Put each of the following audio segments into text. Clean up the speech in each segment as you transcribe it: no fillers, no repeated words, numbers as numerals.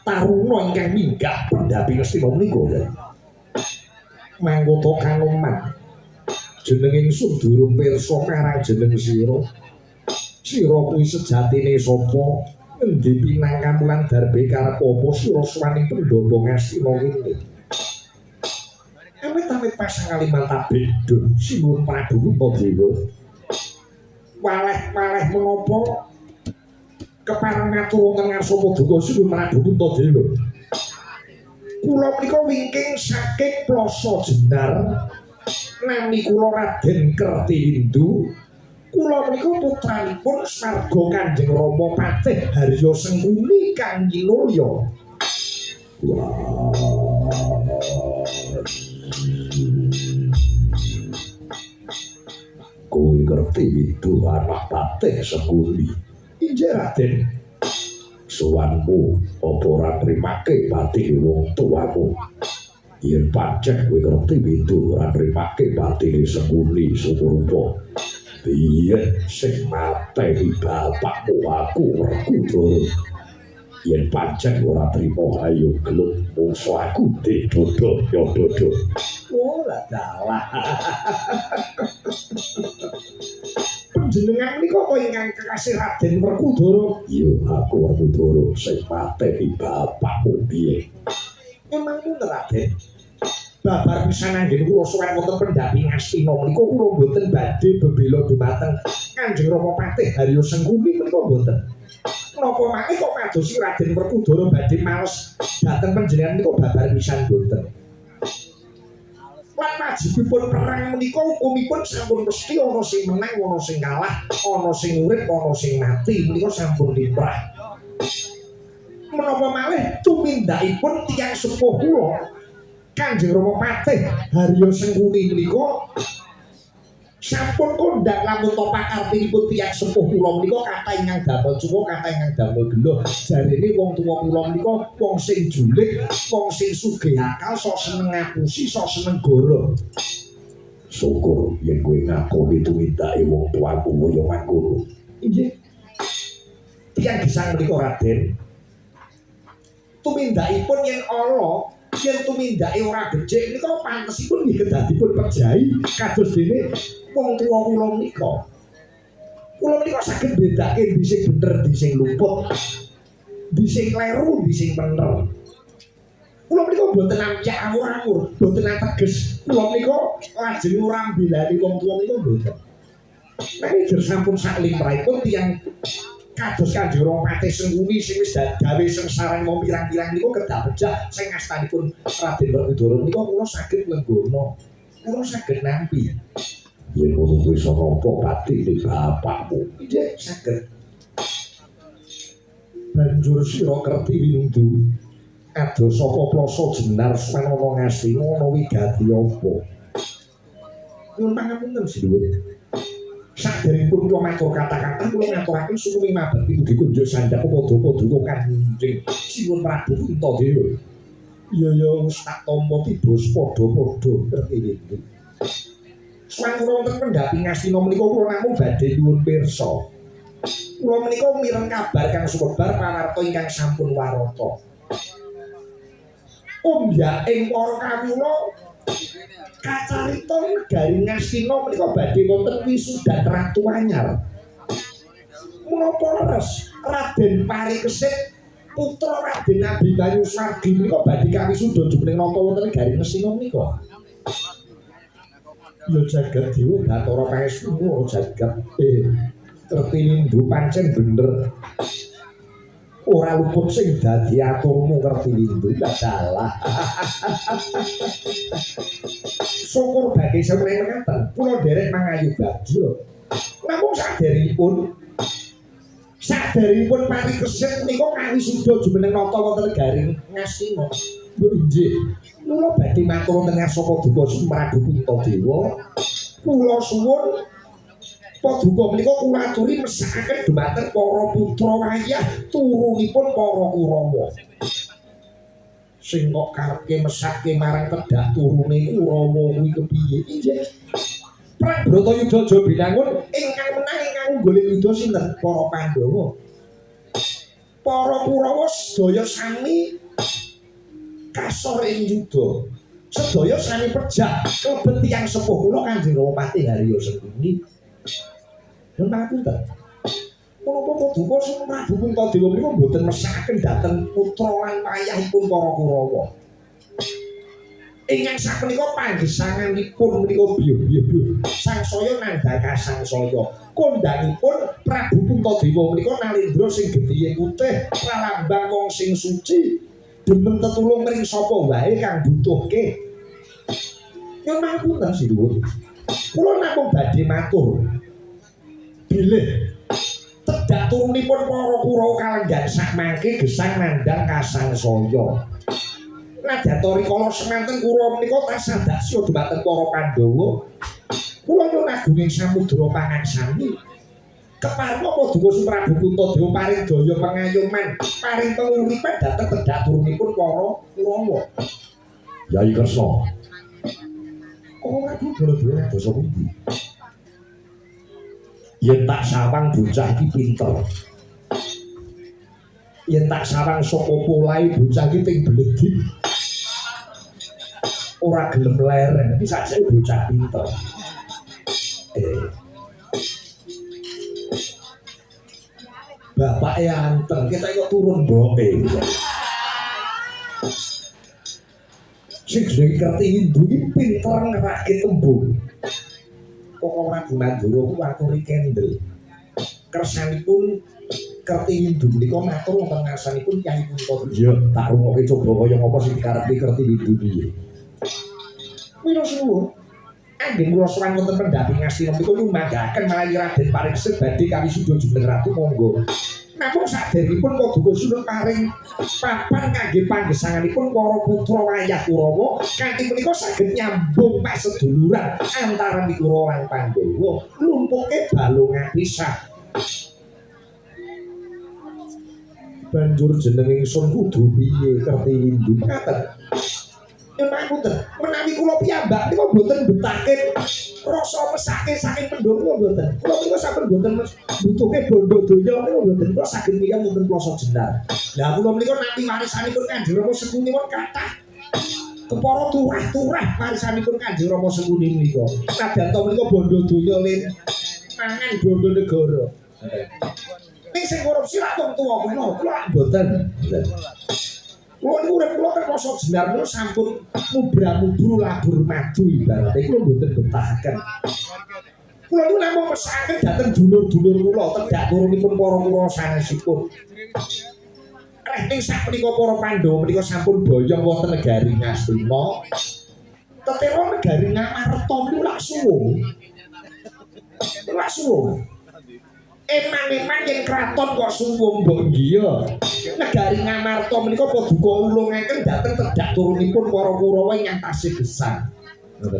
Taruna ingkang minggah pendhapi Ngastina menika manggota Kanoman jeneng ingsun durung pirsa marang jeneng sira. Sira kuwi sejatine sapa? Endi pinangkamu lan darbe karep apa sira swaning pendhapa Ngastina kene? Awit-awit pasang kalimantan bedhog sinuwun Prabu Puntadewa. Waleh-waleh menapa kepareng matur wonten ngarsa paduka sinuwun Prabu Puntadewa. Kula menika wingking saking Plasa Jenar. Nami kula Raden Kertiwindu. Kula menika putranipun Sarga Kanjeng Rama Patih Harya Sengkuni kang Kinulya. Kowe ngerti itu anak Patih Sengkuni. Injih Raden. Sowanmu apa ora nrimake patine wong tuamu? Yen pancen kowe ngerti itu ora nrimake patine Sengkuni Sukurupa. Biyen sing mateni bapakmu aku Werkudara. Yen pancen ora trima ayo gelem mungsu aku didodo ya dodo. Ora dalah. Panjenengan menika kok ingkang kekasih Raden Werkudara? Iya, aku Werkudara sing mateni bapakmu biyen. Emang ngoten Raden? Babar pisan anggen kula sowan wonten pendhapi Ngastina menika kula mboten badhe bebela dumateng Kanjeng Rama Patih Harya Sengkuni menika mboten. Napa maneh kok madosi Raden Werkudara badhe maos dhateng panjenengan menika babar pisan mboten. Lan wajibipun perang menika hukumipun sampun mesti ana sing menang, ana sing kalah, ana sing urip, ana sing mati menika sampun limrah. Menapa malih tumindakipun tiyang sepuh kula Kanjeng Rama Patih Harya Sengkuni menika sampun kondhang lamun to pakartinipun tiyang sepuh kula menika kathah ingkang damel cuwa, kathah ingkang damel gelo. Jarine wong tuwa kula menika wong sing julik, wong sing sugih akal, sok seneng ngapusi, sok seneng goro. Syukur yen kowe ngakoni tumindake wong tuaku kaya mangkono. Inggih. Tiyang gesang menika Raden. Tumindakipun yen ala yen tumindake ora becik menika pantesipun nggih kedadipun pejahi kados dene wong tuwa kula menika. Kula menika saged bedake ndi sing bener ndi sing luput, ndi sing kleru ndi sing bener. Kula menika mboten ampiak awur-awur, mboten ateges. Kula menika lajeng ora mbelani wong tuwa menika mboten. Nek sampun sak limrahipun tiyang kados Kanjeng Rama Patih Sengkuni sing wis gawe sengsarane wong pirang-pirang niku kedah pejah sing ngastanipun Raden Werkudara menika kula saged lenggono. Kula saged nampi. Yen ngono kuwi saka apa patine bapakmu? Nggih saged. Banjur sira Kertiwindu adoh saka Plasa Jenar Swanana Ngastina ana wigati apa? Nyuwun pangapunten sinuwun. Saderengipun kula matur kata-kata kula ngaturaken suwuni mabekti mugi kunjuk sandhap padha-padha Kanjeng Sinuwun Prabu Puntadewa. Ya wis tak tampa tiba padha-padha Kertiwindu. Swanten wonten pendhapi Ngastina menika kula namung badhe nyuwun pirsa. Kula menika mireng kabar kang sumebar panarta ingkang sampun warata. Ombyaking para kawula kacarita negari Ngastina menika badhe wonten wisudan Ratu Anyar. Menapa leres Raden Parikesit putra Raden Abimanyu Sargi menika badhe kawisuda jumeneng nata wonten negari Ngastina menika. Ya jagat dewa Bathara Pangestu jagat Kertiwindu pancen bener. Ora luput sing dadi aturmu Kertiwindu dalah. Syukur badhe semene mekaten kula nderek mangayu bagya. Namung saderengipun Parikesit menika kawisuda jumeneng nata wonten negari Ngastina. Lho inggih. Kula badhe matur wonten ngarsa paduka Prabu Puntadewa. Kula suwun paduka menika kula aturi mesakaken dhumateng para putra wayah turunipun para Kurawa. Sing kok karepe mesake marang kedah turune Kurawa kuwi kepiye? Inggih. Perang Bratayuda Jabinangun ingkang menang ingkang unggul yuda sinten? Para Pandhawa. para Kurawa sedaya sami kasor ing yuda. Sedaya sami pejah klebet tiyang sepuh kula Kanjeng Ramapati Haryo Sengkuni. Nun pangapunten. Menapa Paduka Sri Prabu Puntadewa menika boten mesakaken dhateng putra lan wayahipun para Kurawa. Ingkang sapunika panggesanganipun menika biyo-biyo sangsaya nandhaka sangsaya. Kondhangipun Prabu Puntadewa menika nalindra sing gedhe putih pralambang wong sing suci. Demen tetulung mring sapa wae kang butuhke. Yen mangkuten sinuwun. Kula namung badhe matur. Bilih tedak turunipun para Kurawa kalenggan sakmangke gesang nandhang kasangsaya. Nadatori kala semanten Kurawa menika tansah dasya dhumateng para Pandhawa. Kula nyuwun agunging samudra pangangsami. Keparwa Paduka Sri Prabu Puntadewa paring daya pengayoman, paring panguripan dhateng tedak turunipun para Kurawa. Yai Kresna. Kok aku dola-dola dosa pundi? Yen tak sawang bocah iki pinter. Yen tak sawang saka polahe bocah iki ping bledhik. Ora gelem lereng, iki sakjane bocah pinter. Bapake anteng, kita kok turun boke. Sing jenenge Kertiwindu iki pinter ngerake tembung. Pokok Prabu Mandura ku aturi kendel. Kersanipun Kertiwindu menika matur wonten ngarsanipun Kyai Puntadewa. Iya, tak rungokke coba kaya ngapa sing dikarepe Kertiwindu piye. Mila suwun. Anggen kula sowan wonten pendhapi ngastina menika nyumbanggaken malahi Raden Paringsit badhe kawisuda Jumeneng Ratu monggo. Namung saderengipun Paduka Sri paring papan kangge panggesanganipun para putra wayah Kurawa kanthi menika saged nyambung paseduluran antara Kurawa lan Pandhawa lumpuke balungan pisah. Banjur jeneng ingsun kudu piye Kertiwindu ngaten. Yen pangapunten, menawi kula piyambak nika boten betahke rasa mesake saking Pandhawa boten. Kula menika sampun boten butuhke bondo donya menika boten. Kula saged miyang wonten Plasa Jenar. Lah kula menika nanti warisanipun Kanjeng Rama Sengkuni pun kathah. Kepara turah-turah warisanipun Kanjeng Rama Sengkuni menika. Kadang to menika bondo donya len mangan bondo negara. Ning sing korupsi lak wong tuwa kula boten. Kula niku urip kula teng Plasa Jenar niku sampun mubra-mubru labur madu ibarate kula mboten betahaken. Kula niku namung mesakaken dhateng dulur-dulur kula tedak turunipun para Kurawa sanesipun. Ning sapunika para Pandhawa menika sampun boyong wonten negari Ngastina. Tetira negari Ngamarta niku lak suwung. Lak suwung. Eman-eman yen kraton kok suwung mbok nggih. Negari Ngamarta menika Paduka ulungaken dhateng tedak turunipun para Kurawa ingkang tasih gesang. Ngoten.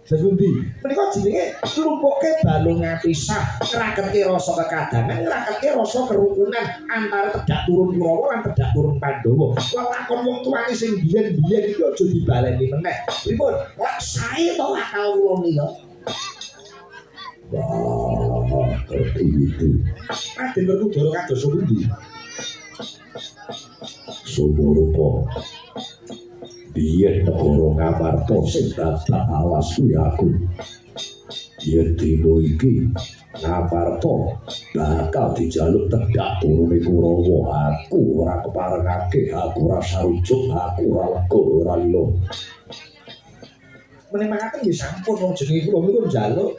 Sepundi menika jenenge lumpuke balungan pisah, ngraketke rasa kekadangan, ngraketke rasa kerukunan antara tedak turun Kurawa lan tedak turun Pandhawa. Lakon wong tuane sing biyen-biyen iki aja dibaleni meneh. Pripun? Lak sae to akal kula nika. Wah, Kertiwindu. Raden Werkudara kados pundi? Sumurupa. Biyen negara Ngamarta sing dadak alas kuwi aku. Yen dina iki Ngamarta bakal dijaluk tedak turune Kurawa, aku ora keparengake, aku ora sarujuk, aku ora lega, ora lilo. Menemakaken nggih sampun wong jenenge kula niku njaluk.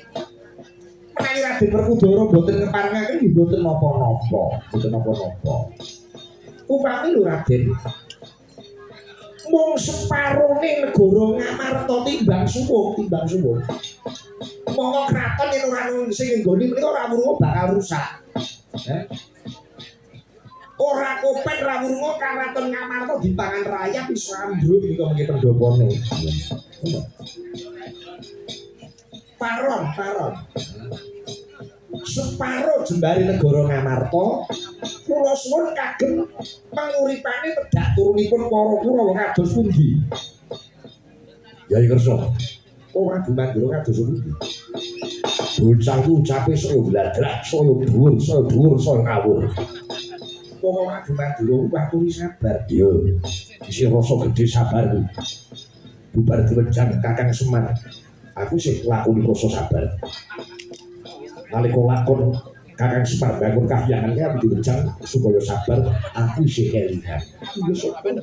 Menawi Raden Werkudara boten keparengaken nggih boten napa-napa, boten napa-napa. Upami lho Raden, mung separone negara Ngamarta timbang suwung. Monggo kraton yen ora sing nggoni menika ora wurunga bakal rusak. Ora kopen ra wurunga karaton Ngamarta dipangan rakyat iso ambruk menika mengke pendhapane. Paron. Separo jembari negara Ngamarta kula suwun kagem panguripane tedak turunipun para Kurawa kados pundi? Yai Kresna. Prabu Mandura kados pundi? Bocah ku ucape saya bladrak, saya dhuwur, saya ngawur. Wong ora geman dulu waktu sabar. Yo. Isi rasa gede sabar ku. Bubar diwejang Kakang Semar. Aku sing lakoni rasa sabar. Nalika lakon Kakang Semar bangun kahyangannya aku diwejang supaya sabar, aku sing kelingan. Iya syukur.